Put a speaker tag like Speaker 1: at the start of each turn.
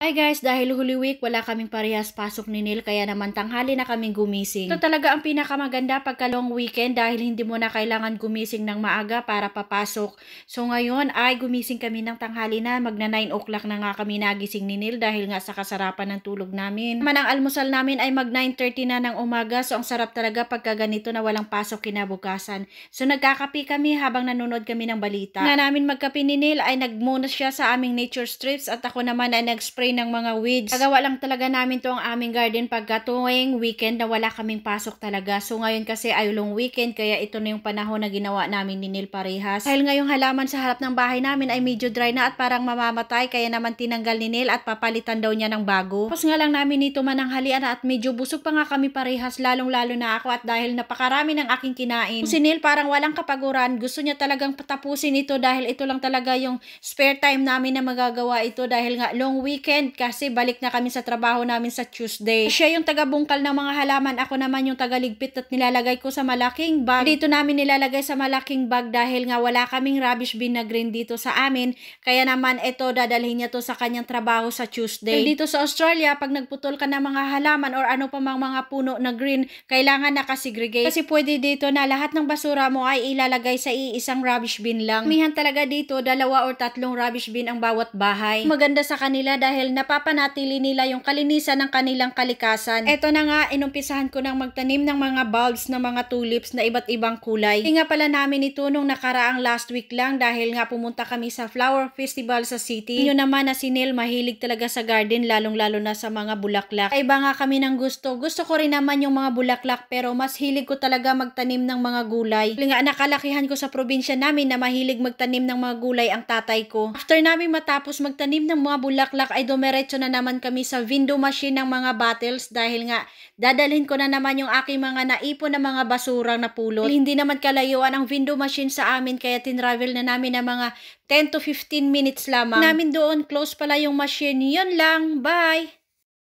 Speaker 1: Hi guys, dahil Holy Week wala kaming parehas pasok ni Neil kaya naman tanghali na kaming gumising. Ito talaga ang pinakamaganda pagka long weekend dahil hindi mo na kailangan gumising ng maaga para papasok. So ngayon ay gumising kami ng tanghali na, magna 9 o'clock na nga kami nagising ni Neil dahil nga sa kasarapan ng tulog namin. Naman ang almusal namin ay mag 9:30 na ng umaga, so ang sarap talaga pagka ganito na walang pasok kinabukasan. So nagkakape kami habang nanonood kami ng balita. Nga namin magkape ni Neil ay nagmuna siya sa aming nature strips at ako naman ay nag-spray ng mga weeds. Nagawa lang talaga namin to ang aming garden pagka tuwing weekend na wala kaming pasok talaga. So ngayon kasi ay long weekend kaya ito na yung panahon na ginawa namin ni Neil parehas. Dahil ngayong halaman sa harap ng bahay namin ay medyo dry na at parang mamamatay kaya naman tinanggal ni Neil at papalitan daw niya ng bago. Tapos nga lang namin ito mananghalian at medyo busog pa nga kami parehas, lalong lalo na ako at dahil napakarami ng aking kinain. Si Neil parang walang kapaguran, gusto niya talagang patapusin ito dahil ito lang talaga yung spare time namin na magagawa ito dahil nga long weekend kasi balik na kami sa trabaho namin sa Tuesday. Siya yung taga-bungkal ng mga halaman, ako naman yung tagaligpit at nilalagay ko sa malaking bag. Dito namin nilalagay sa malaking bag dahil nga wala kaming rubbish bin na green dito sa amin. Kaya naman ito dadalhin niya to sa kanyang trabaho sa Tuesday. Dito sa Australia, pag nagputol ka ng mga halaman or ano pa mang mga puno na green, kailangan nakasegregate. Kasi pwede dito na lahat ng basura mo ay ilalagay sa iisang rubbish bin lang. Mihan talaga dito, 2 or 3 rubbish bin ang bawat bahay. Maganda sa kanila dahil napapanatili nila yung kalinisan ng kanilang kalikasan. Eto na nga, inumpisahan ko nang magtanim ng mga bulbs ng mga tulips na iba't ibang kulay. Hindi nga pala namin ito nung nakaraang last week lang dahil nga pumunta kami sa flower festival sa city. Yun naman na si Neil mahilig talaga sa garden, lalong-lalo na sa mga bulaklak. Ay iba nga kami ng gusto. Gusto ko rin naman yung mga bulaklak pero mas hilig ko talaga magtanim ng mga gulay. Dahil nga nakalakihan ko sa probinsya namin na mahilig magtanim ng mga gulay ang tatay ko. After namin matapos magtanim ng mga bulaklak ay dumiretso na naman kami sa window machine ng mga bottles dahil nga dadalhin ko na naman yung aking mga naipon na mga basurang napulot. Hindi naman kalayuan ang window machine sa amin kaya tinravel na namin ng mga 10 to 15 minutes lamang. Namin doon, close pala yung machine. Yun lang, bye!